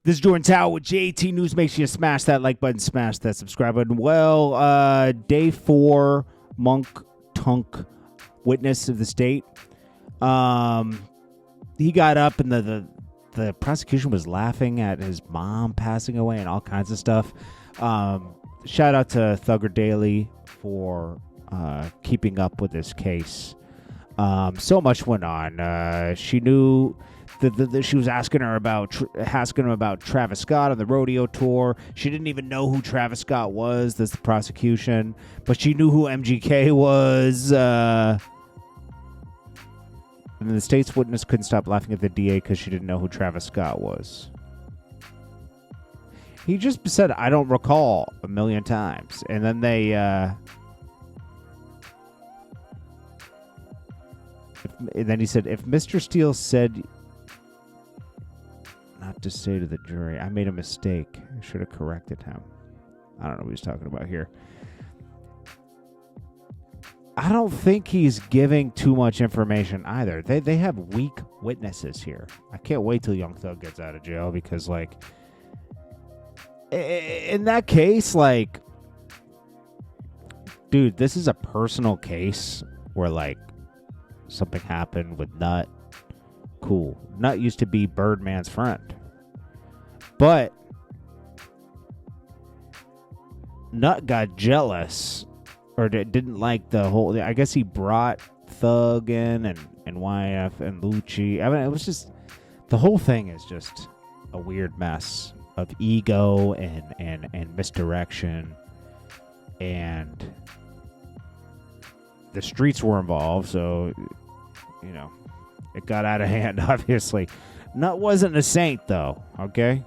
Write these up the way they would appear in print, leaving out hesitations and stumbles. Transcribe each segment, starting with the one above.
This is Jordan Tower with JT News. Make sure you smash that like button, smash that subscribe button. Well, day 4, Monk Tunk, witness of the state. He got up and the prosecution was laughing at his mom passing away and all kinds of stuff. Shout out to Thugger Daily for keeping up with this case. So much went on. She knew she was asking him about Travis Scott on the rodeo tour. She didn't even know who Travis Scott was. That's the prosecution, but she knew who MGK was. And the state's witness couldn't stop laughing at the DA because she didn't know who Travis Scott was. He just said, "I don't recall," a million times, and then they. And then he said, "If Mr. Steele said not to say to the jury, I made a mistake. I should have corrected him." I don't know what he's talking about here. I don't think he's giving too much information either. They have weak witnesses here. I can't wait till Young Thug gets out of jail because, like, in that case, like, dude, this is a personal case where, like, something happened with Nut. Cool. Nut used to be Birdman's friend. But Nut got jealous or didn't like the whole... I guess he brought Thug in and YF and Lucci. I mean, it was just... The whole thing is just a weird mess of ego and misdirection. And the streets were involved, so, you know, it got out of hand, obviously. Nut wasn't a saint, though, okay?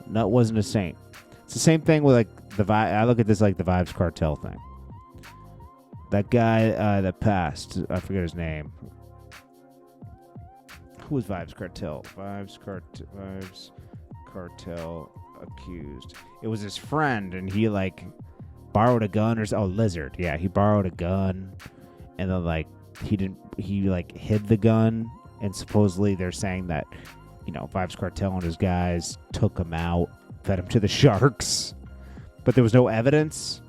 Nut wasn't a saint. It's the same thing with, like, I look at this like the Vibes Cartel thing. That guy that passed, I forget his name. Who was Vibes Cartel? Vibes Cartel accused. It was his friend, and he, like, borrowed a gun or so. Oh, Lizard. Yeah, he borrowed a gun, and then, like, he hid the gun, and supposedly they're saying that, you know, Vibes Cartel and his guys took him out, fed him to the sharks, but there was no evidence.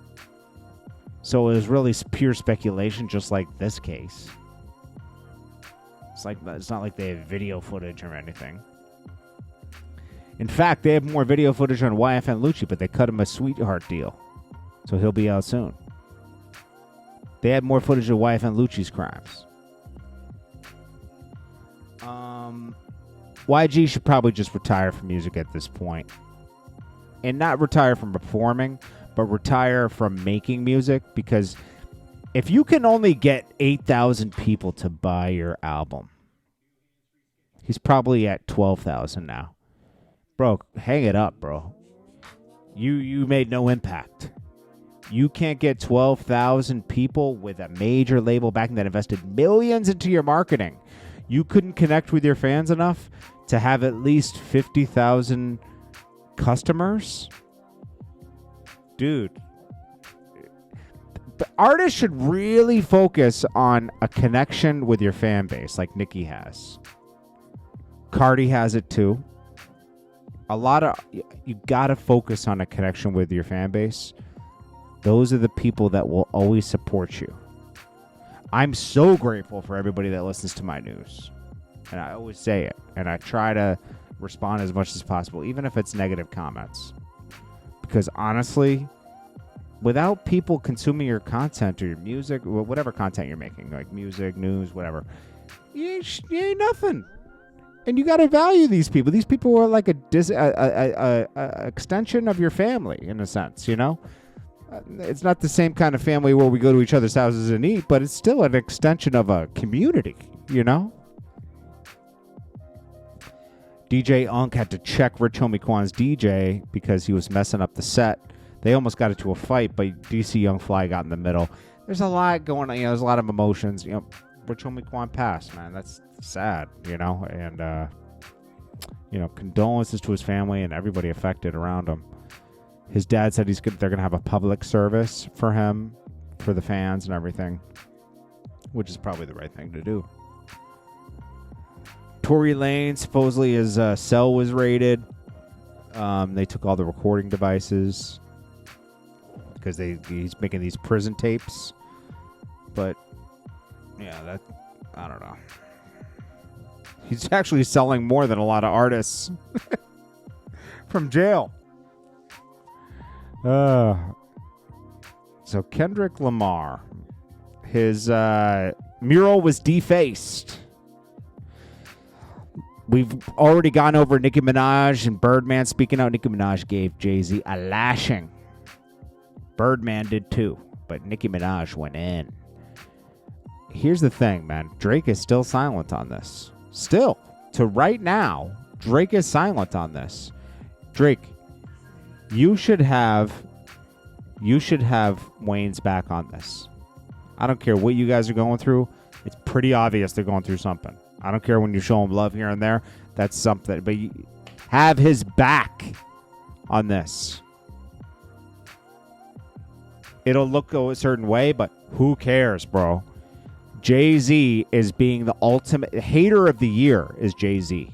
So it was really pure speculation, just like this case. It's not like they have video footage or anything. In fact, they have more video footage on YF and Lucci, but they cut him a sweetheart deal, so he'll be out soon. They had more footage of YF and Lucci's crimes. YG should probably just retire from music at this point. And not retire from performing, but retire from making music. Because if you can only get 8,000 people to buy your album, he's probably at 12,000 now. Bro, hang it up, bro. You made no impact. You can't get 12,000 people with a major label backing that invested millions into your marketing. You couldn't connect with your fans enough to have at least 50,000 customers? Dude. The artist should really focus on a connection with your fan base like Nicki has. Cardi has it too. You gotta focus on a connection with your fan base. Those are the people that will always support you. I'm so grateful for everybody that listens to my news. And I always say it. And I try to respond as much as possible, even if it's negative comments. Because honestly, without people consuming your content or your music, or whatever content you're making, like music, news, whatever, you ain't nothing. And you got to value these people. These people are like a extension of your family, in a sense, you know? It's not the same kind of family where we go to each other's houses and eat, but it's still an extension of a community, you know? DJ Unk had to check Rich Homie Quan's DJ because he was messing up the set. They almost got into a fight, but DC Young Fly got in the middle. There's a lot going on, you know, there's a lot of emotions. You know, Rich Homie Quan passed, man. That's sad, you know? And, you know, condolences to his family and everybody affected around him. His dad said they're going to have a public service for him, for the fans and everything, which is probably the right thing to do. Tory Lane, supposedly his cell was raided. They took all the recording devices because he's making these prison tapes. But yeah, I don't know. He's actually selling more than a lot of artists from jail. So Kendrick Lamar, his mural was defaced. We've already gone over Nicki Minaj and Birdman speaking out. Nicki Minaj gave Jay-Z a lashing. Birdman did too, but Nicki Minaj went in. Here's the thing, man. Drake is still silent on this. Still, to right now, Drake is silent on this. Drake, you should have Wayne's back on this. I don't care what you guys are going through. It's pretty obvious they're going through something. I don't care when you show him love here and there. That's something. But you have his back on this. It'll look a certain way, but who cares, bro? Jay-Z is being the ultimate hater of the year is Jay-Z.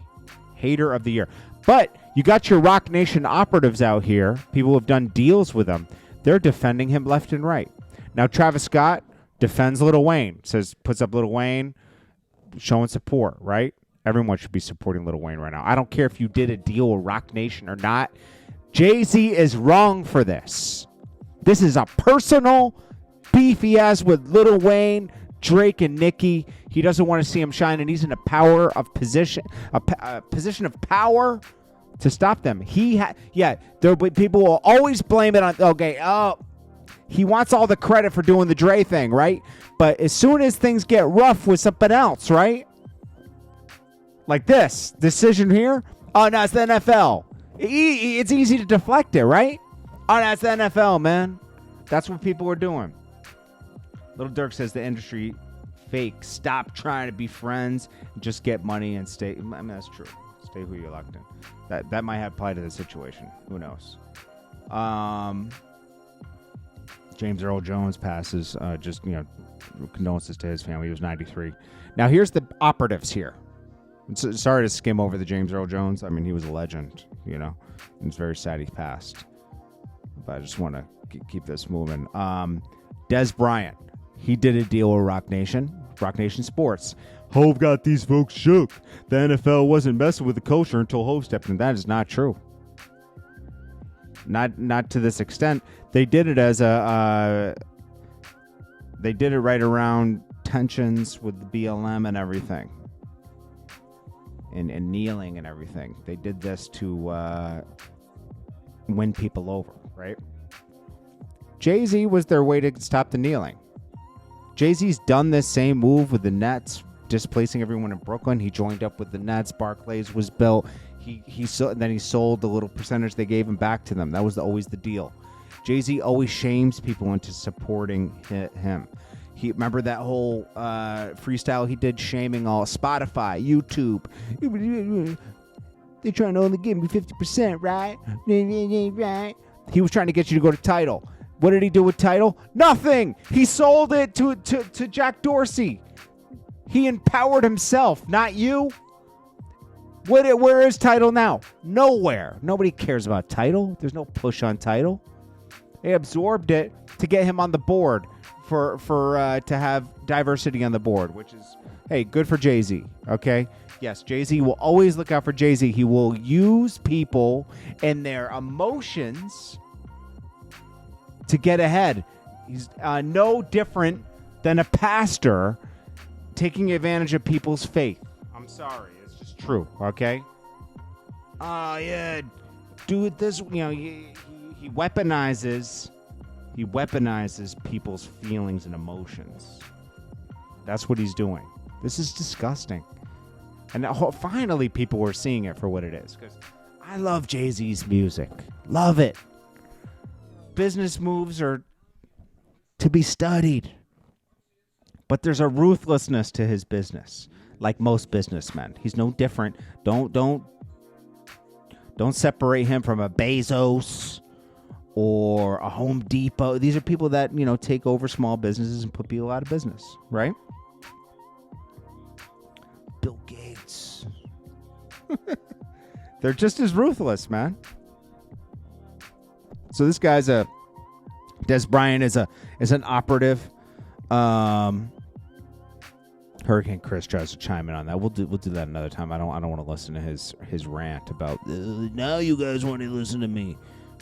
Hater of the year. But you got your Rock Nation operatives out here. People who have done deals with him. They're defending him left and right. Now, Travis Scott defends Lil Wayne. Puts up Lil Wayne, showing support, right? Everyone should be supporting Lil Wayne right now. I don't care if you did a deal with Rock Nation or not. Jay-Z is wrong for this. This is a personal beef he has with Lil Wayne, Drake, and Nicki. He doesn't want to see him shine, and he's in a position of power to stop them. People will always blame it on, he wants all the credit for doing the Dre thing, right? But as soon as things get rough with something else, right? Like this decision here. Oh, no, it's the NFL. It's easy to deflect it, right? Oh, no, it's the NFL, man. That's what people are doing. Little Dirk says the industry fake. Stop trying to be friends and just get money and stay. I mean, that's true. Stay who you're locked in. That might have applied to the situation. Who knows? James Earl Jones passes. Condolences to his family. He was 93. Now, here's the operatives here. Sorry to skim over the James Earl Jones. I mean, he was a legend, and it's very sad he passed. But I just want to keep this moving. Dez Bryant. He did a deal with Rock Nation Sports. Hove got these folks shook. The NFL wasn't messing with the culture until Hove stepped in. That is not true. Not to this extent. They did it as they did it right around tensions with the BLM and everything. And kneeling and everything. They did this to win people over, right? Jay-Z was their way to stop the kneeling. Jay-Z's done this same move with the Nets, displacing everyone in Brooklyn. He joined up with the Nets. Barclays was built. Then he sold the little percentage they gave him back to them. That was always the deal. Jay-Z always shames people into supporting him. Remember that whole freestyle he did shaming all Spotify, YouTube. They're trying to only give me 50%, right? Right? He was trying to get you to go to Tidal. What did he do with Tidal? Nothing. He sold it to Jack Dorsey. He empowered himself, not you. Where is Tidal now? Nowhere. Nobody cares about Tidal. There's no push on Tidal. They absorbed it to get him on the board for to have diversity on the board, which is, hey, good for Jay-Z, okay? Yes, Jay-Z will always look out for Jay-Z. He will use people and their emotions to get ahead. He's no different than a pastor taking advantage of people's faith. I'm sorry. It's just true, okay? Yeah, do it this, he weaponizes people's feelings and emotions. That's what he's doing. This is disgusting. And finally people were seeing it for what it is. Because I love Jay-Z's music. Love it. Business moves are to be studied. But there's a ruthlessness to his business. Like most businessmen. He's no different. Don't separate him from a Bezos or a Home Depot. These are people that, take over small businesses and put people out of business, right? Bill Gates. They're just as ruthless, man. So this guy's Dez Bryant is an operative. Hurricane Chris tries to chime in on that. We'll do that another time. I don't want to listen to his rant about now you guys want to listen to me.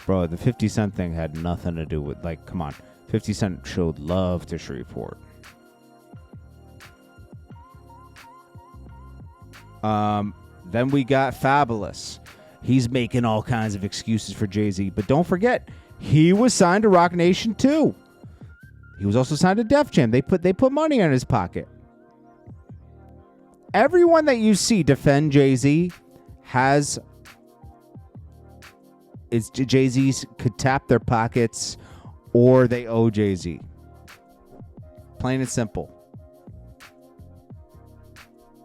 Bro, the 50 Cent thing had nothing to do with, like, come on. 50 Cent showed love to Shreveport. Then we got Fabulous. He's making all kinds of excuses for Jay-Z. But don't forget, he was signed to Roc Nation too. He was also signed to Def Jam. They put money in his pocket. Everyone that you see defend Jay-Z it's Jay-Z's could tap their pockets or they owe Jay-Z. Plain and simple.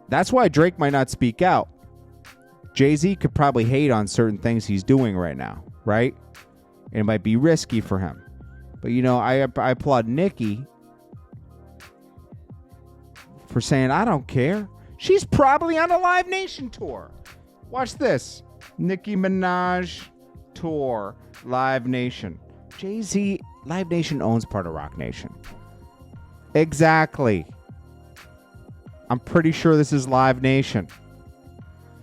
That's why Drake might not speak out. Jay-Z could probably hate on certain things he's doing right now, right? And it might be risky for him. But, you know, I applaud Nicki for saying, I don't care. She's probably on a Live Nation tour. Watch this. Nicki Minaj tour, Live Nation. Jay-Z, Live Nation owns part of Roc Nation. Exactly. I'm pretty sure this is Live Nation.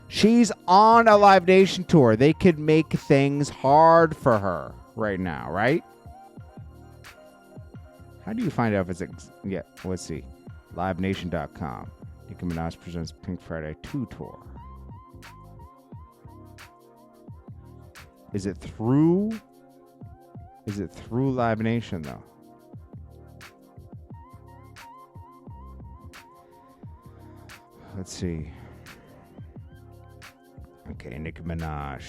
She's on a Live Nation tour. They could make things hard for her right now, right? How do you find out if it's... Yeah, let's see. LiveNation.com. Nicki Minaj presents Pink Friday 2 tour. Is it through Live Nation, though? Let's see. Okay, Nicki Minaj.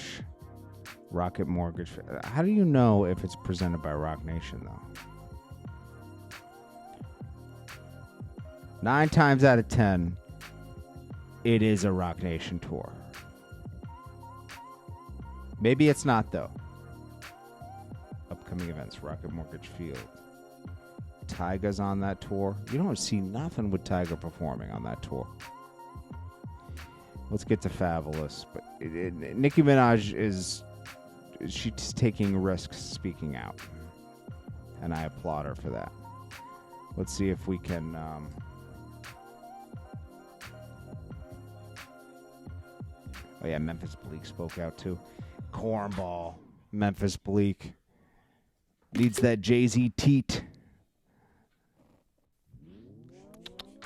Rocket Mortgage. How do you know if it's presented by Roc Nation, though? 9 times out of 10, it is a Roc Nation tour. Maybe it's not, though. Upcoming events, Rocket Mortgage Field. Tyga's on that tour. You don't see nothing with Tyga performing on that tour. Let's get to Fabulous. But Nicki Minaj she's taking risks speaking out. And I applaud her for that. Let's see if we can... Oh, yeah, Memphis Bleak spoke out, too. Cornball. Memphis Bleak. Needs that Jay-Z teat.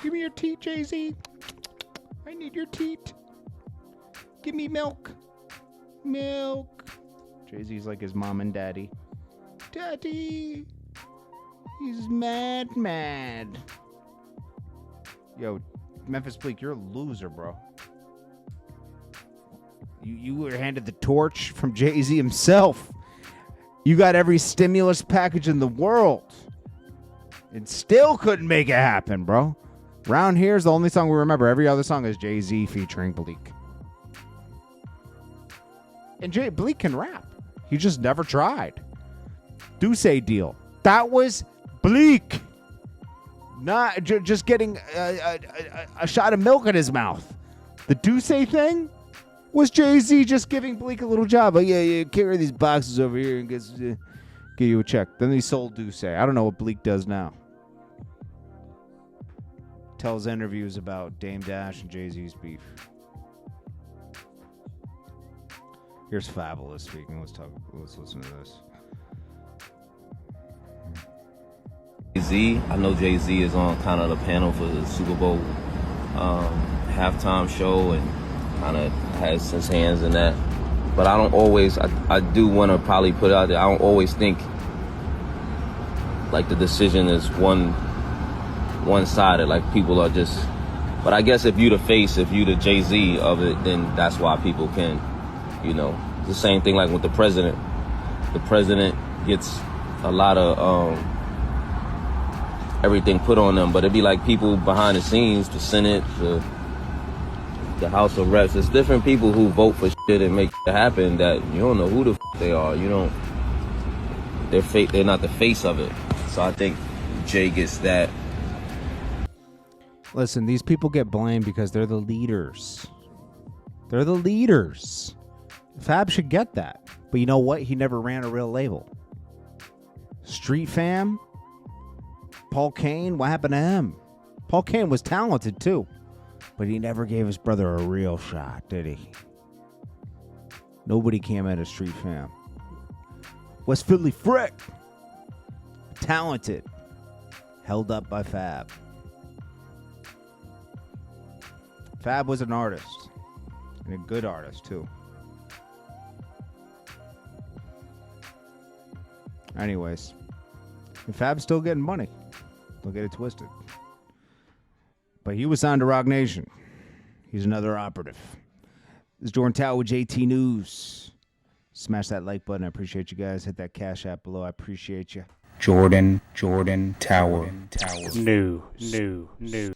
Give me your teat, Jay-Z. I need your teat. Give me milk. Milk. Jay-Z's like his mom and daddy. Daddy. He's mad. Yo, Memphis Bleak, you're a loser, bro. You were handed the torch from Jay-Z himself. You got every stimulus package in the world. And still couldn't make it happen, bro. Round Here's the only song we remember. Every other song is Jay-Z featuring Bleak. And Bleak can rap. He just never tried. Duce Deal. That was Bleak. Not just getting a shot of milk in his mouth. The Duce thing was Jay-Z just giving Bleak a little job. Like, yeah, carry these boxes over here and get you a check. Then he sold Duce. I don't know what Bleak does now. Tells interviews about Dame Dash and Jay-Z's beef. Here's Fabulous speaking. Let's listen to this. Jay-Z, I know Jay-Z is on kind of the panel for the Super Bowl halftime show and kind of has his hands in that. But I don't always, I do want to probably put it out there, I don't always think like the decision is one-sided, like people are just, but I guess if you the face, if you the Jay-Z of it, then that's why people can, you know, it's the same thing like with the president. The president gets a lot of everything put on them, but it'd be like people behind the scenes, the Senate, the House of Reps. It's different people who vote for shit and make it happen that you don't know who the they are. You don't. They're not the face of it. So I think Jay gets that. Listen, these people get blamed because they're the leaders. They're the leaders. Fab should get that. But you know what? He never ran a real label. Street Fam, Paul Kane, what happened to him? Paul Kane was talented too, but he never gave his brother a real shot, did he? Nobody came out of Street Fam. West Philly Frick, talented, held up by Fab. Fab was an artist, and a good artist too. Anyways, and Fab's still getting money. Don't get it twisted. But he was signed to Rock Nation. He's another operative. This is JordanTower with JT News. Smash that like button. I appreciate you guys. Hit that Cash App below. I appreciate you. Jordan Tower. News.